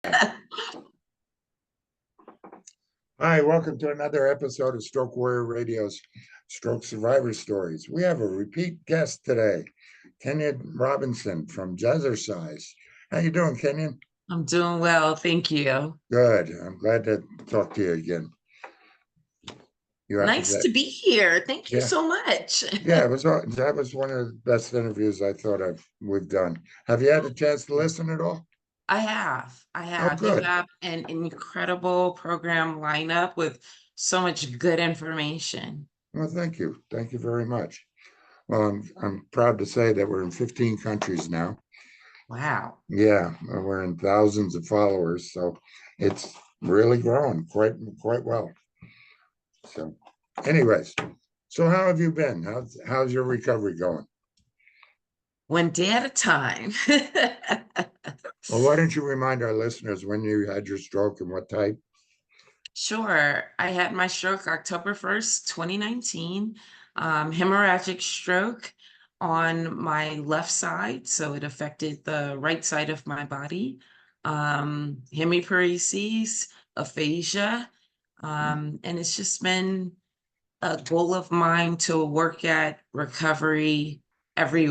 Hi, welcome to another episode of Stroke Warrior Radio's Stroke Survivor Stories. We have a repeat guest today, Kenyon Robinson from Jazzercise. How you doing, Kenyon? I'm doing well, thank you. Good. I'm glad to talk to you again. Nice to be here. Thank you Yeah, so much. yeah. That was one of the best interviews I thought we've done. Have you had a chance to listen at all? I have. I Oh, have. You good. have an incredible program lineup with so much good information. Well, thank you. Thank you very much. Well, I'm proud to say that we're in 15 countries now. Wow. Yeah, we're in thousands of followers, so it's really growing quite well. So, anyways, so how have you been? How's your recovery going? One day at a time. Well, why don't you remind our listeners when you had your stroke and what type? Sure. I had my stroke October 1st, 2019, hemorrhagic stroke on my left side. So it affected the right side of my body. Hemiparesis, aphasia. And it's just been a goal of mine to work at recovery every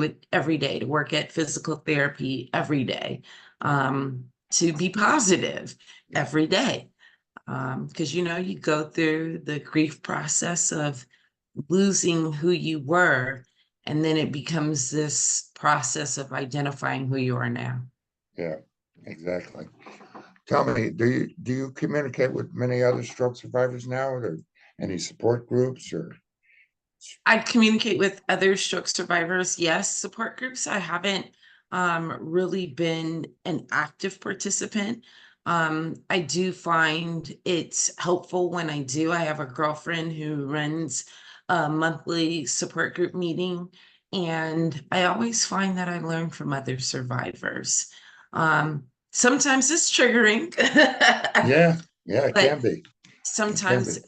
day, to work at physical therapy every day, to be positive every day. Because you go through the grief process of losing who you were, and then it becomes this process of identifying who you are now. Yeah, exactly. Tell me, do you communicate with many other stroke survivors now, or any support groups, or I communicate with other stroke survivors, yes. Support groups, I haven't really been an active participant. I do find it's helpful when I do. I have a girlfriend who runs a monthly support group meeting, and I always find that I learn from other survivors. Sometimes it's triggering, yeah, yeah, it but can be. It can be. sometimes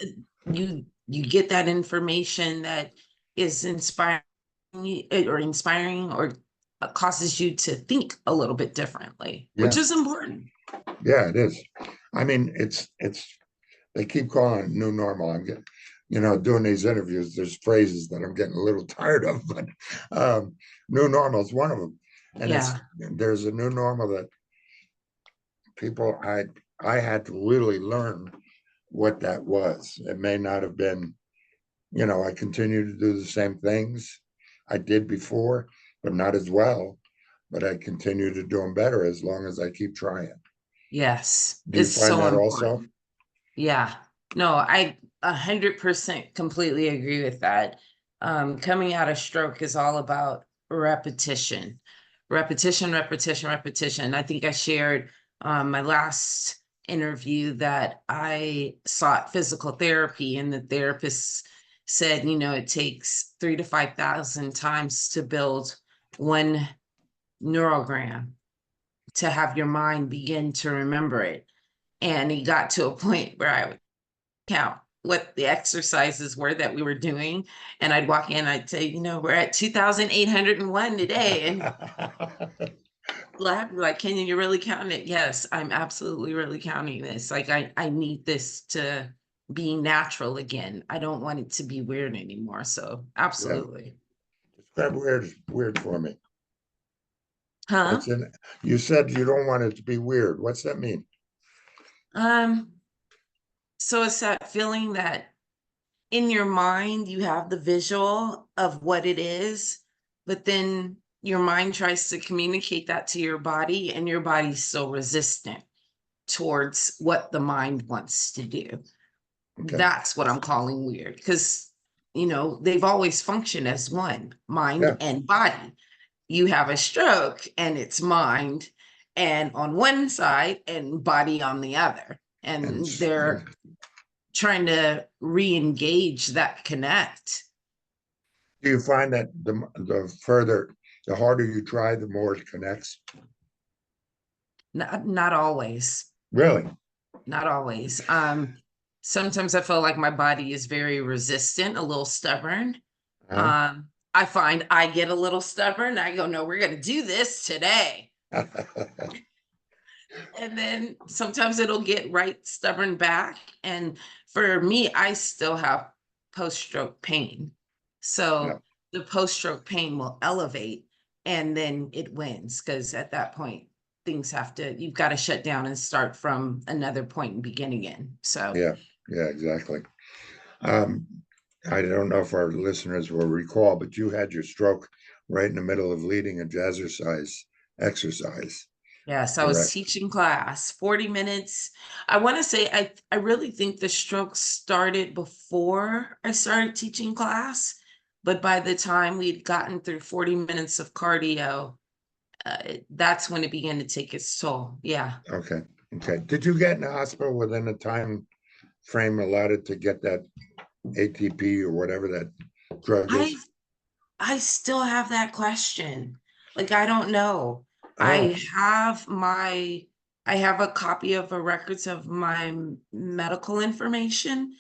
you get that information that is inspiring or causes you to think a little bit differently, which Yeah, is important. yeah, it is. I mean, it's they keep calling it new normal. I'm getting, doing these interviews, there's phrases that I'm getting a little tired of, but new normal is one of them. And Yeah. there's a new normal that people I had to really learn what that was. It may not have been, I continue to do the same things I did before, but not as well. But I continue to do them better as long as I keep trying. Yes, Do you it's find so that also? important. Yeah. No, I 100% completely agree with that. Coming out of stroke is all about repetition, repetition, repetition, repetition. I think I shared my last interview that I sought physical therapy, and the therapist said, it takes 3 to 5,000 times to build one neurogram to have your mind begin to remember it. And he got to a point where I would count what the exercises were that we were doing. And I'd walk in, I'd say, we're at 2,801 today. And like, Kenyon, you're really counting it? Yes, I'm absolutely really counting this. Like, I need this to be natural again. I don't want it to be weird anymore. So Yeah. absolutely. Describe weird for me. Huh? What's in You said you don't want it to be weird. What's that mean? Um, so it's that feeling that in your mind you have the visual of what it is, but then your mind tries to communicate that to your body, and your body's so resistant towards what the mind wants to do. Okay. That's what I'm calling weird, because they've always functioned as one, mind Yeah. and body. You have a stroke and it's mind and on one side and body on the other, And and they're trying to re-engage that connect. do you find that the harder you try, the more it connects? Not always. Really? Not always. Sometimes I feel like my body is very resistant, a little stubborn. Huh? I find I get a little stubborn. I go, no, we're going to do this today. And then sometimes it'll get right stubborn back. And for me, I still have post-stroke pain. Yeah, So the post-stroke pain will elevate and then it wins because at that point, you've got to shut down and start from another point and begin again. So yeah, yeah, exactly. Um, I don't know if our listeners will recall, but you had your stroke right in the middle of leading a jazzercise exercise, yes, I was correct? teaching class, 40 minutes. I want to say I really think the stroke started before I started teaching class, but by the time we'd gotten through 40 minutes of cardio, that's when it began to take its toll. Yeah. Okay, okay. Did you get in the hospital within the time frame allotted to get that ATP or whatever that drug I is? I still have that question. Like I don't know. Oh, I have a copy of the records of my medical information.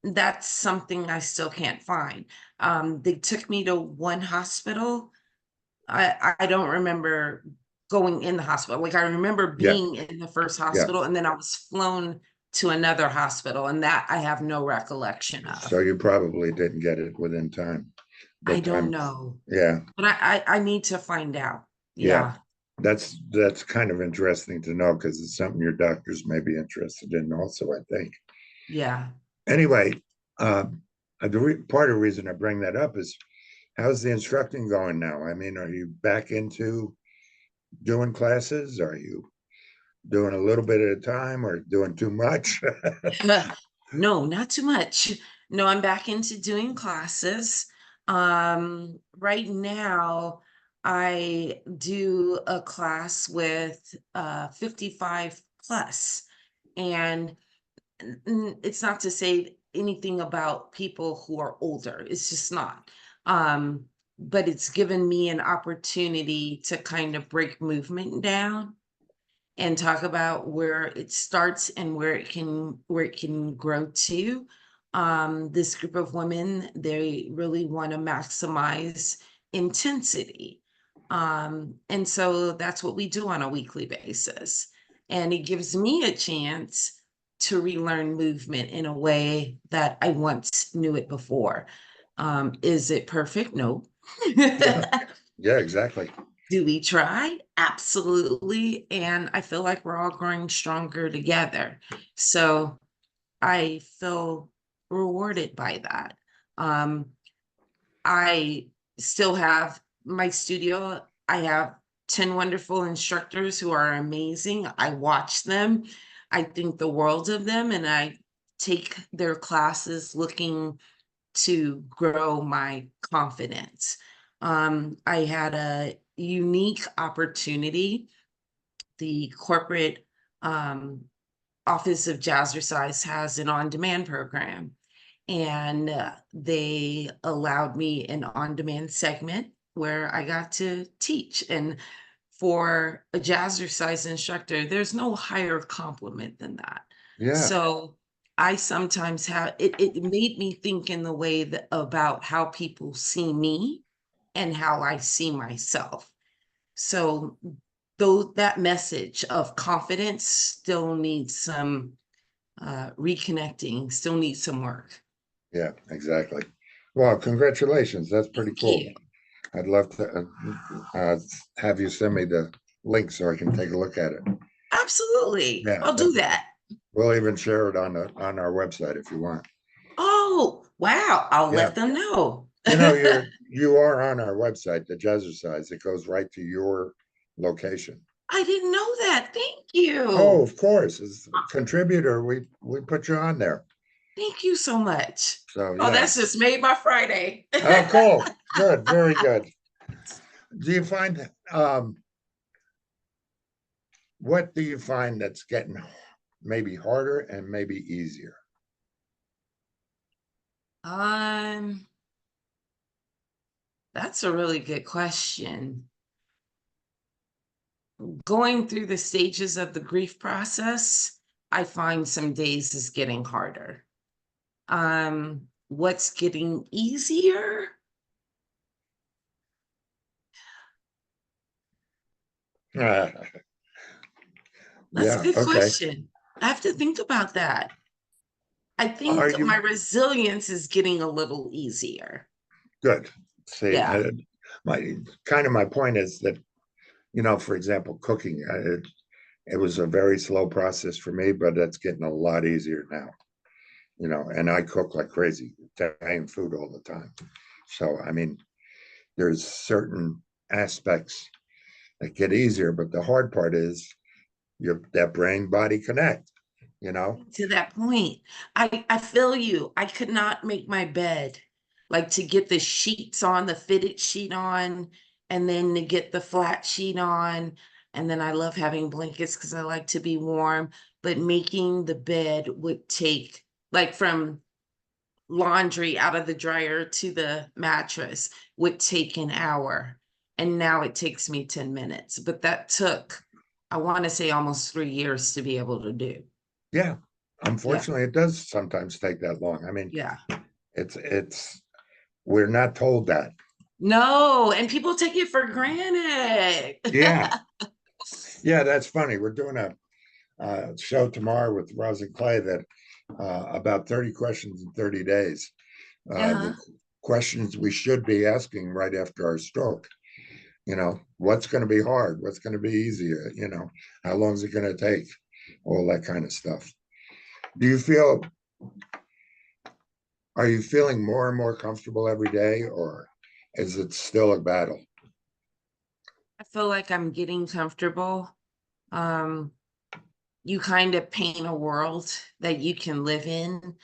That's something I still can't find. They took me to one hospital. I don't remember going in the hospital. Like I remember yeah, being in the first yeah. hospital and then I was flown to another hospital and that I have no recollection So of. you probably didn't get it within time. The I don't time, know, yeah, but I need to find out. yeah. Yeah, That's kind of interesting to know because it's something your doctors may be interested in also, I think. yeah. Anyway, um, part of the reason I bring that up is how's the instructing going now? I mean, are you back into doing classes? Are you doing a little bit at a time or doing too much? No, not too much. No, I'm back into doing classes. Right now, I do a class with 55 plus, and it's not to say anything about people who are older. It's just not. Um, but it's given me an opportunity to kind of break movement down and talk about where it starts and where it can grow to. This group of women, they really want to maximize intensity. And so that's what we do on a weekly basis. And it gives me a chance to relearn movement in a way that I once knew it before. Is it perfect? No. Yeah, yeah, exactly. Do we try? Absolutely. And I feel like we're all growing stronger together. So I feel rewarded by that. Um, I still have my studio. I have 10 wonderful instructors who are amazing. I watch them. I think the world of them, and I take their classes looking to grow my confidence. I had a unique opportunity. The corporate office of Jazzercise has an on demand program, and they allowed me an on demand segment where I got to teach. And for a jazzercise instructor, there's no higher compliment than that. Yeah, So I sometimes it made me think in the way that about how people see me and how I see myself. So though that message of confidence still needs some reconnecting, still needs some work. yeah, exactly. Well, congratulations. That's pretty Thank cool. you. I'd love to have you send me the link so I can take a look at it. Absolutely. Yeah, I'll do that. we'll even share it on our website if you want. Oh, wow. I'll Yeah, let them know. you are on our website, the Jazzercise. It goes right to your location. I didn't know that. Thank Oh, you. of course, as a contributor, we put you on there. Thank you so much. So Oh, yeah. that's just made my Friday. Oh, cool. Good. Very good. Do you find what do you find that's getting maybe harder and maybe easier? Um, that's a really good question. Going through the stages of the grief process, I find some days is getting harder. What's getting easier? That's a Yeah. good Okay. question. I have to think about that. I Are think my you resilience is getting a little easier. good? See, Yeah. my kind of my point is that, for example, cooking, it was a very slow process for me, but it's getting a lot easier now, and I cook like crazy, Italian food all the time. So, I mean, there's certain aspects that get easier, but the hard part is that brain body connect, you know? To that point, I feel you. I could not make my bed, like to get the sheets on, the fitted sheet on, and then to get the flat sheet on. And then I love having blankets because I like to be warm. But making the bed would take, like, from laundry out of the dryer to the mattress would take an hour. And now it takes me 10 minutes. But that took, I want to say, almost 3 years to be able to do. Yeah. Yeah. Unfortunately, it does sometimes take that long. I mean, Yeah. it's we're not told that. No, and people take it for granted. Yeah. Yeah, that's funny. We're doing a show tomorrow with Roz and Clay that about 30 questions in 30 days. The Uh-huh. questions we should be asking right after our stroke. What's going to be hard? What's going to be easy? How long is it going to take? All that kind of stuff. Do you feel, are you feeling more and more comfortable every day, or is it still a battle? I feel like I'm getting comfortable. Um, you kind of paint a world that you can live in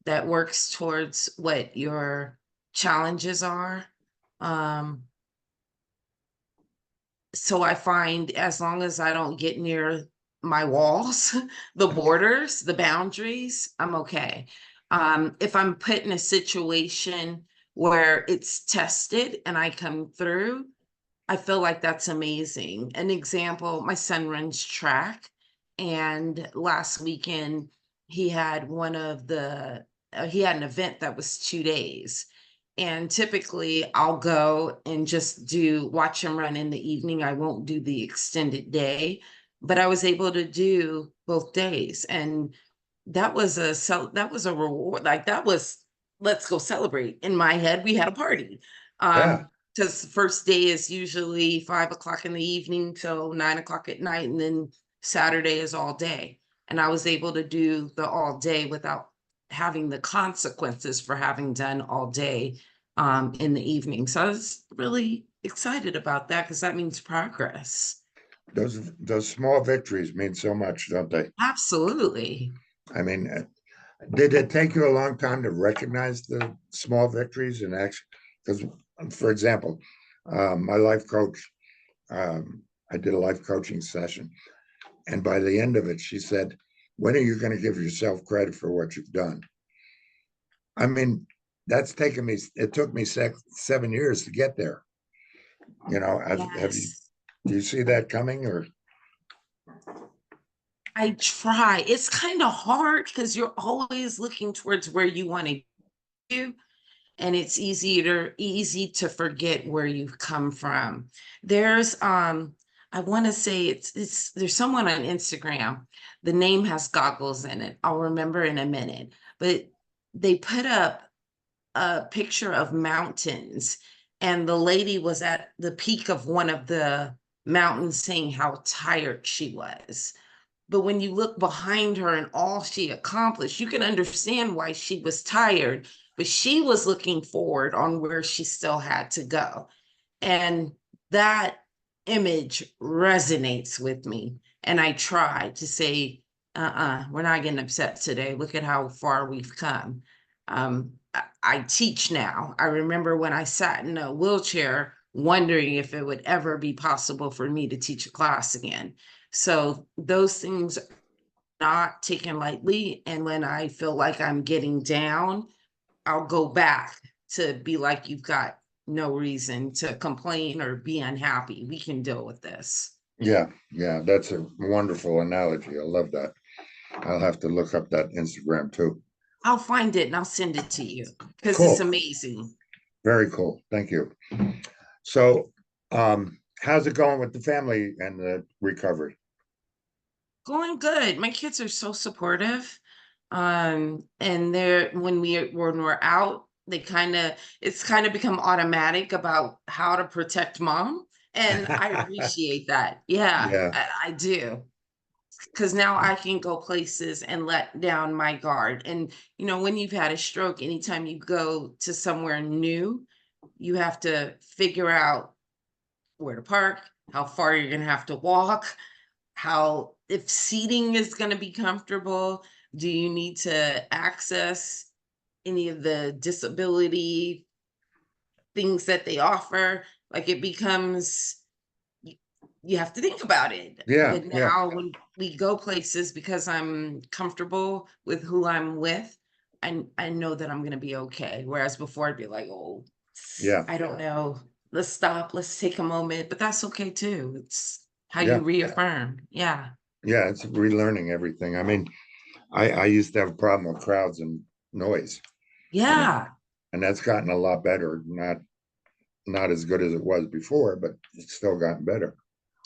that works towards what your challenges are. Um, so I find as long as I don't get near my walls, the borders, the boundaries, I'm okay. If I'm put in a situation where it's tested and I come through, I feel like that's amazing. An example, my son runs track, and last weekend he had he had an event that was 2 days. And typically I'll go and just watch him run in the evening. I won't do the extended day, but I was able to do both days. And that was a reward. Like, that was, let's go celebrate. In my head, we had a party. Yeah, Because the first day is usually 5 o'clock in the evening till 9 o'clock at night, and then Saturday is all day. And I was able to do the all day without having the consequences for having done all day in the evening. So I was really excited about that because that means progress. those small victories mean so much, don't they? Absolutely. I mean, did it take you a long time to recognize the small victories and action? Because, for example, my life coach, I did a life coaching session, and by the end of it, she said, "When are you going to give yourself credit for what you've done?" I mean, that's taken me. It took me 7 years to get there. Have you? Yes. Do you see that coming, or? I try. It's kind of hard because you're always looking towards where you want to go, and it's easy to forget where you've come from. There's I want to say it's there's someone on Instagram. The name has goggles in it. I'll remember in a minute. But they put up a picture of mountains, and the lady was at the peak of one of the mountains saying how tired she was. But when you look behind her and all she accomplished, you can understand why she was tired, but she was looking forward on where she still had to go. And that image resonates with me. And I try to say, we're not getting upset today. Look at how far we've come. I teach now. I remember when I sat in a wheelchair wondering if it would ever be possible for me to teach a class again. So those things are not taken lightly. And when I feel like I'm getting down, I'll go back to be like, you've got no reason to complain or be unhappy. We can deal with this. Yeah, yeah, that's a wonderful analogy. I love that. I'll have to look up that Instagram too. I'll find it and I'll send it to you because it's Cool. amazing. Very cool. Thank you. So, how's it going with the family and the recovery? Going good. My kids are so supportive. And they're when we're out, they it's kind of become automatic about how to protect mom. And I appreciate that. Yeah, Yeah, I do. Because now I can go places and let down my guard. And when you've had a stroke, anytime you go to somewhere new, you have to figure out where to park, how far you're gonna have to walk, how if seating is going to be comfortable, do you need to access any of the disability things that they offer? Like it becomes y- you have to think about it. yeah, But yeah, now when we go places, because I'm comfortable with who I'm with, I know that I'm going to be okay. Whereas before I'd be like, oh, yeah, I don't know. Let's stop. Let's take a moment. But that's okay too. It's how yeah, you reaffirm. Yeah. yeah. It's relearning everything. I mean, I used to have a problem with crowds and noise, and Yeah, and that's gotten a lot better. Not as good as it was before, but it's still gotten better.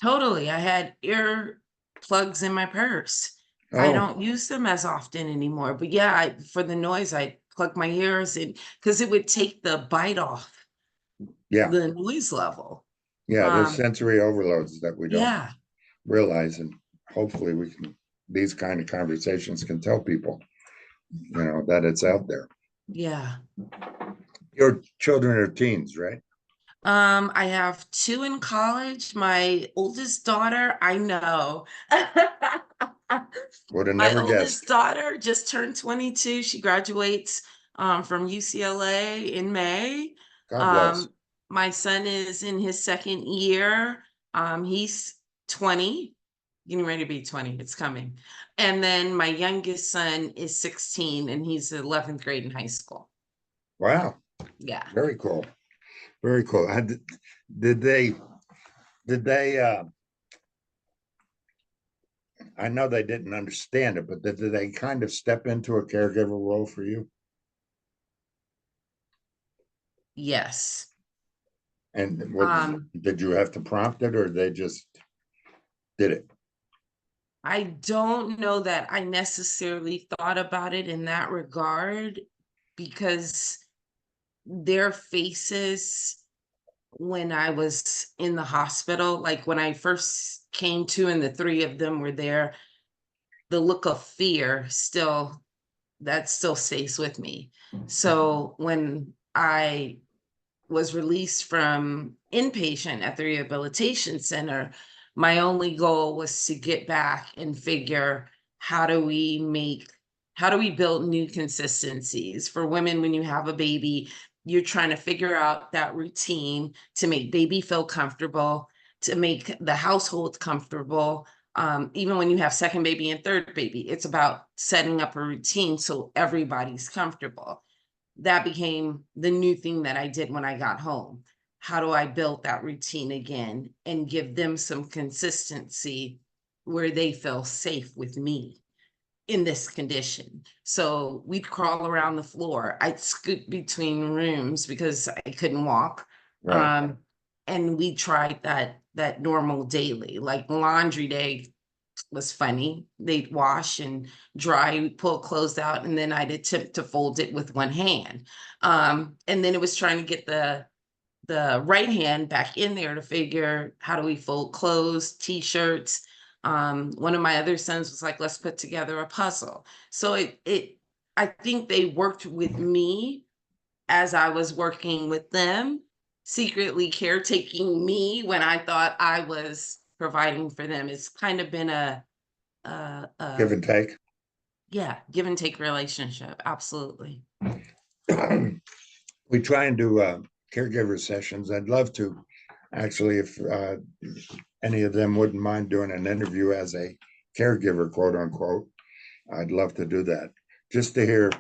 totally. I had ear plugs in my purse. I Oh, don't use them as often anymore. But yeah, for the noise, I plug my ears in because it would take the bite off yeah, the noise level. yeah. There's Um, sensory overloads that we don't yeah, realize, and hopefully we can. These kind of conversations can tell people, that it's out there. yeah. Your children are teens, right? I have two in college. My oldest daughter, I know. Would have My never oldest guessed. daughter just turned 22. She graduates from UCLA in May. God bless. Um, my son is in his second year. He's 20, getting ready to be 20. It's coming. And then my youngest son is 16 and he's 11th grade in high school. Wow, Yeah. very cool. Very cool. Did they, did they, I know they didn't understand it, but did they kind of step into a caregiver role for you? Yes. And Um, did you have to prompt it or they just did it? I don't know that I necessarily thought about it in that regard because their faces when I was in the hospital, like when I first came to and the three of them were there, the look of fear still that still stays with me. So when I was released from inpatient at the rehabilitation center, my only goal was to get back and figure how do we make how do we build new consistencies for women when you have a baby. You're trying to figure out that routine to make baby feel comfortable, to make the household comfortable. Even when you have second baby and third baby, it's about setting up a routine so everybody's comfortable. That became the new thing that I did when I got home. How do I build that routine again and give them some consistency where they feel safe with me in this condition? So we'd crawl around the floor. I'd scoot between rooms because I couldn't walk. Right. Um, and we tried that normal daily, like laundry day was funny. They'd wash and dry, pull clothes out, and then I'd attempt to fold it with one hand. And then it was trying to get the right hand back in there to figure how do we fold clothes, t-shirts. One of my other sons was like, let's put together a puzzle. So it I think they worked with me as I was working with them, secretly caretaking me when I thought I was providing for them. It's kind of been uh, uh, Give and take. yeah, give and take relationship. Absolutely. We try and do caregiver sessions. I'd love to actually, if any of them wouldn't mind doing an interview as a caregiver, quote unquote. I'd love to do that just to hear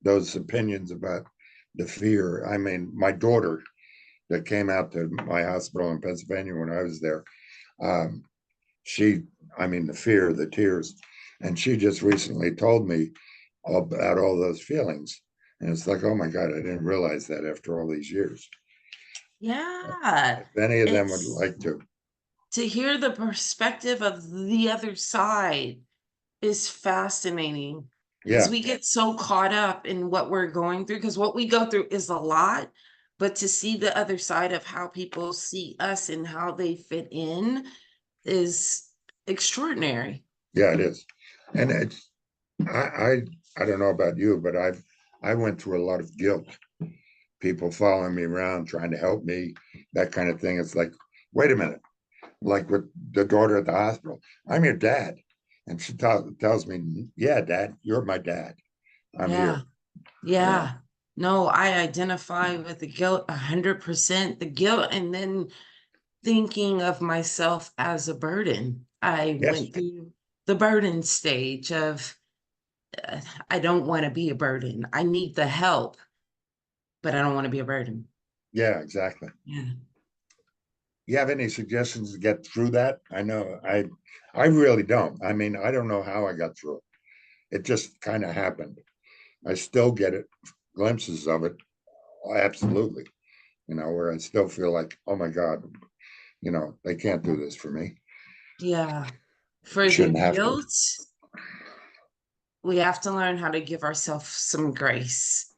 those opinions about the fear. I mean, my daughter that came out to my hospital in Pennsylvania when I was there, um, she, I mean, the fear, the tears, and she just recently told me about all those feelings. And it's like, oh my God, I didn't realize that after all these years. Yeah. If any of them would It's like to, to hear the perspective of the other side. is fascinating because Yeah, we get so caught up in what we're going through because what we go through is a lot, but to see the other side of how people see us and how they fit in is extraordinary. yeah, it is. And it's I I I don't know about you, but I went through a lot of guilt. People following me around, trying to help me, that kind of thing. It's like, wait a minute, like with the daughter at the hospital, I'm your dad. And she tells me, yeah, dad, you're my dad. I'm Yeah. here. You know, Yeah. No, I identify with the guilt 100%. The guilt, and then thinking of myself as a burden. I yes, went through the burden stage of uh, I don't want to be a burden. I need the help, but I don't want to be a burden. yeah, exactly. Yeah. You have any suggestions to get through that? I really don't. I mean, I don't know how I got through it. It just kind of happened. I still get it, glimpses of it, absolutely. Where I still feel like, oh my God, they can't do this for me. Yeah. For the Shouldn't have to. guilt, we have to learn how to give ourselves some grace.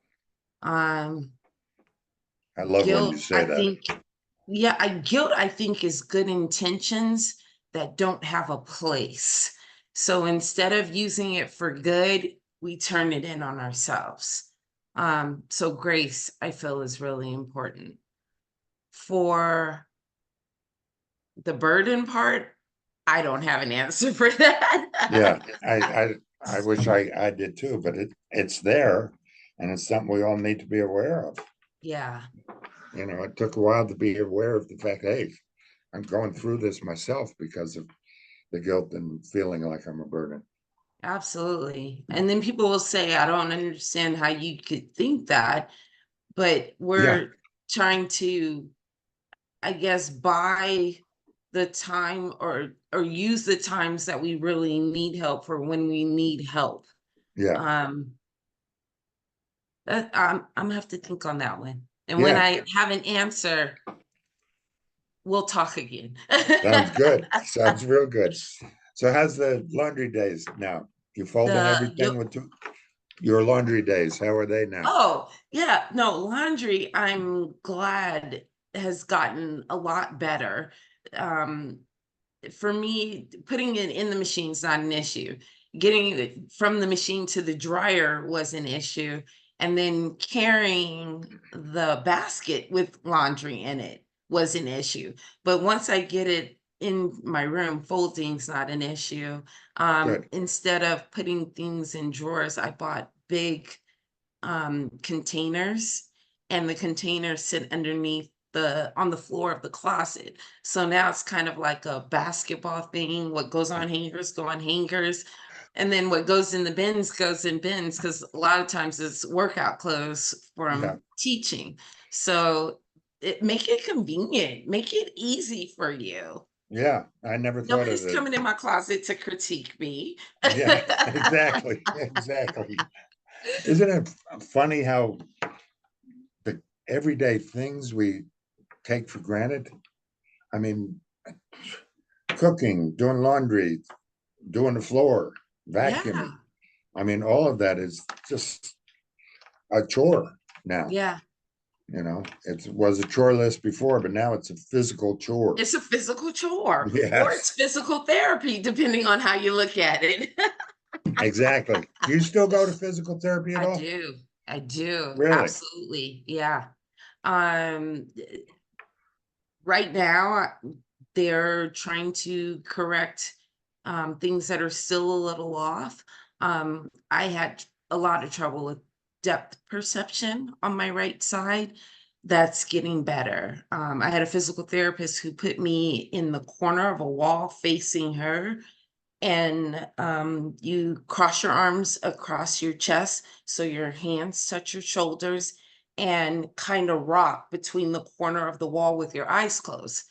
Um, I love when you guilt, say I that. think, yeah, guilt, I think, is good intentions that don't have a place. So instead of using it for good, we turn it in on ourselves. So grace, I feel, is really important. For the burden part, I don't have an answer for Yeah, that. I wish I did too, but it's there, and it's something we all need to be aware of. Yeah, It took a while to be aware of the fact, hey, I'm going through this myself because of the guilt and feeling like I'm a burden. absolutely. And then people will say, I don't understand how you could think that, but Yeah, we're trying to, I guess, buy the time or use the times that we really need help for when we need help. yeah, Um, I'm gonna have to think on that one. And when yeah. I have an answer, we'll talk again. Sounds good. Sounds real good. So how's the laundry days now? You folding the everything yo- with your laundry days? How are they now? oh yeah, no, laundry, I'm glad has gotten a lot better. Um, for me, putting it in the machine is not an issue. Getting it from the machine to the dryer was an issue. And then carrying the basket with laundry in it was an issue. But once I get it in my room, folding's not an issue. Good. Instead of putting things in drawers, I bought big containers, and the containers sit underneath the on the floor of the closet. So now it's kind of like a basketball thing. What goes on hangers go on hangers. And then what goes in the bins goes in bins because a lot of times it's workout clothes Yeah, from teaching. So make it convenient, make it easy for you. yeah. I never thought of Nobody's it. coming in my closet to critique me. Yeah, exactly, exactly. Isn't it funny how the everyday things we take for granted? I mean, cooking, doing laundry, doing the floor, vacuuming. Yeah, I mean, all of that is just a chore now. yeah. It was a chore list before, but now it's a physical chore. It's a physical chore, or Yes, it's physical therapy, depending on how you look at it. exactly. Do you still go to physical therapy at I all? do. I do. Really? Absolutely. Yeah. Um, right now, they're trying to correct things that are still a little off. I had a lot of trouble with depth perception on my right side. That's getting better. I had a physical therapist who put me in the corner of a wall facing her, and you cross your arms across your chest so your hands touch your shoulders and kind of rock between the corner of the wall with your eyes closed.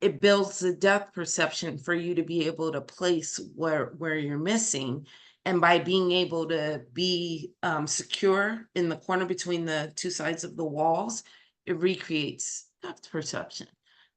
It builds the depth perception for you to be able to place where you're missing, and by being able to be secure in the corner between the two sides of the walls, it recreates depth perception.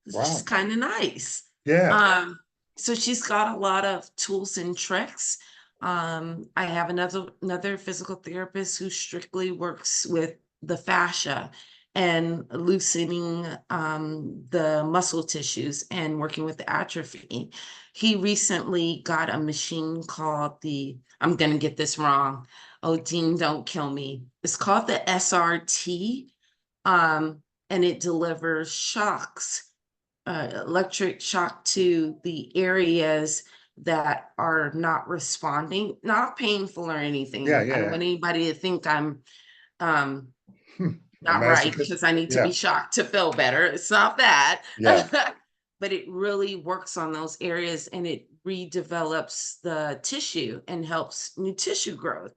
It's just Wow. kind of nice. Yeah. um so she's got a lot of tools and tricks. I have another physical therapist who strictly works with the fascia and loosening the muscle tissues and working with the atrophy. He recently got a machine called I'm gonna get this wrong. Oh, Dean, don't kill me. It's called the SRT, and it delivers shocks, electric shock to the areas that are not responding, not painful or Yeah, anything. I don't yeah, want anybody to think I'm um, yeah. A not right masochist. because I need to Yeah, be shocked to feel better. It's not that. yeah. But it really works on those areas and it redevelops the tissue and helps new tissue growth.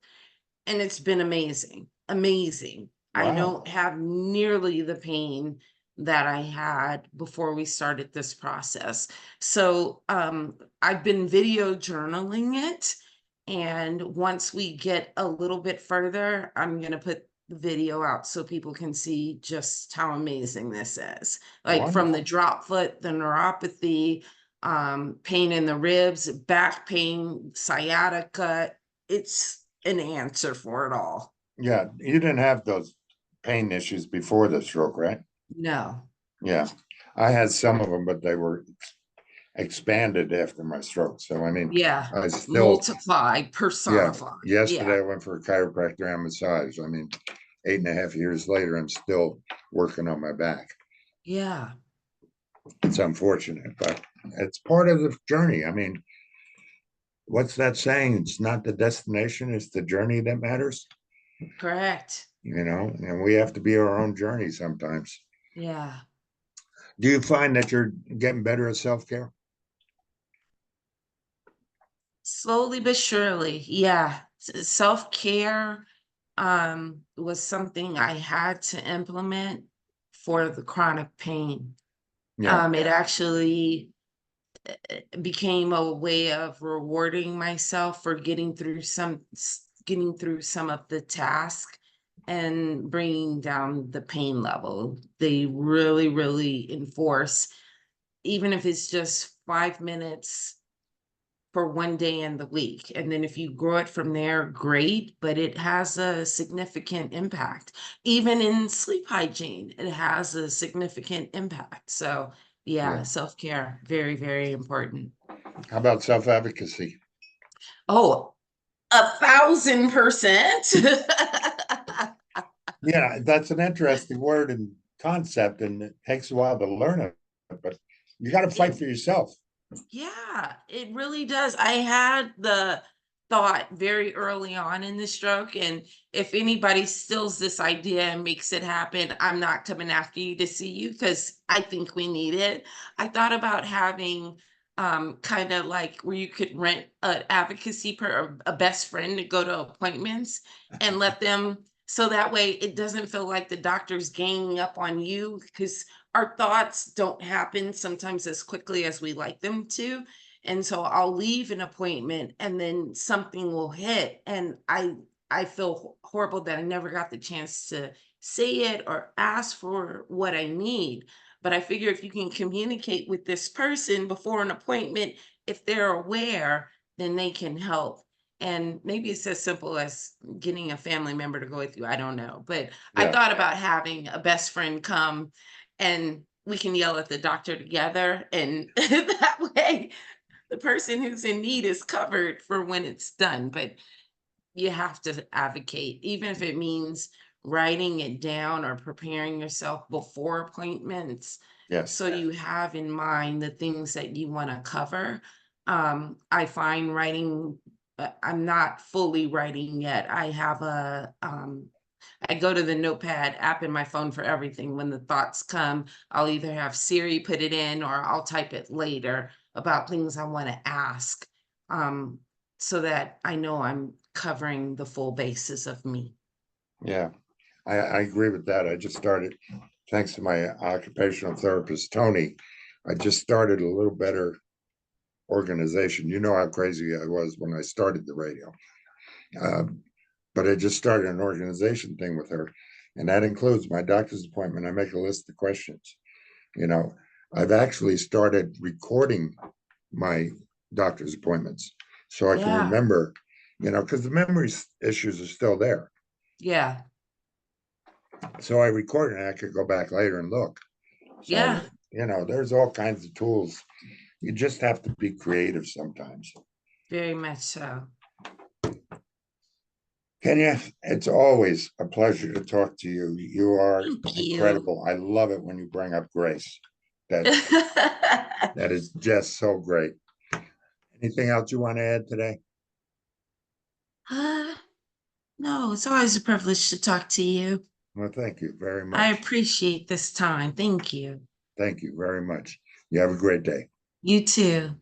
And it's been amazing, amazing. I Wow. don't have nearly the pain that I had before we started this process. So, I've been video journaling it, and once we get a little bit further, I'm gonna put the video out so people can see just how amazing this is. Like, from the Wonderful. drop foot, the neuropathy, pain in the ribs, back pain, sciatica, it's an answer for it all. Yeah, you didn't have those pain issues before the stroke, right? No. Yeah, I had some of them, but they were expanded after my stroke. So I mean, Yeah. I still, Multiply, yeah. personify. Yesterday Yeah. I went for a chiropractor and massage. I mean, 8.5 years later, I'm still working on my back. Yeah. It's unfortunate, but it's part of the journey. I mean, what's that saying? It's not the destination, it's the journey that matters, Correct. and we have to be our own journey sometimes. Yeah. Do you find that you're getting better at self-care? Slowly but surely. Yeah. Self-care was something I had to implement for the chronic pain. Yeah, It actually became a way of rewarding myself for getting through some of the task and bringing down the pain level. They really, really enforce, even if it's just 5 minutes for one day in the week. And then if you grow it from there, great, but it has a significant impact. Even in sleep hygiene, it has a significant impact. So, yeah. yeah, self care, very, very important. How about self-advocacy? Oh, 1,000%. Yeah, that's an interesting word and concept, and it takes a while to learn it, but you got to fight It for yourself. Yeah, it really does. I had the thought very early on in the stroke, and if anybody steals this idea and makes it happen, I'm not coming after you to see you because I think we need it. I thought about having kind of like where you could rent an advocacy per a best friend to go to appointments and let them so that way it doesn't feel like the doctor's ganging up on you because our thoughts don't happen sometimes as quickly as we like them to. And so I'll leave an appointment and then something will hit and I feel horrible that I never got the chance to say it or ask for what I need. But I figure if you can communicate with this person before an appointment, if they're aware, then they can help. And maybe it's as simple as getting a family member to go with you. I don't know. But I Yeah, thought about having a best friend come and we can yell at the doctor together and that way the person who's in need is covered for when it's done, but you have to advocate even if it means writing it down or preparing yourself before appointments yes, so you have in mind the things that you want to cover. I find writing I'm not fully writing yet. I go to the notepad app in my phone for everything. When the thoughts come, I'll either have Siri put it in or I'll type it later about things I want to ask, um, so that I know I'm covering the full basis of me. yeah. I agree with that. I just started, thanks to my occupational therapist, Tony, I just started a little better organization. You know how crazy I was when I started the radio. Um, but I just started an organization thing with her, and that includes my doctor's appointment. I make a list of questions. You know, I've actually started recording my doctor's appointments so I can Yeah. remember. because the memory issues are still there. Yeah. So I recorded and I could go back later and look. So, Yeah. there's all kinds of tools. You just have to be creative sometimes. Very much so. Kenya, it's always a pleasure to talk to you. You are Thank you. incredible. I love it when you bring up grace. That that is just so great. Anything else you want to add today? Uh, no, it's always a privilege to talk to you. Well, thank you very I much. appreciate this time. Thank you. Thank you very much. You have a great day. You too.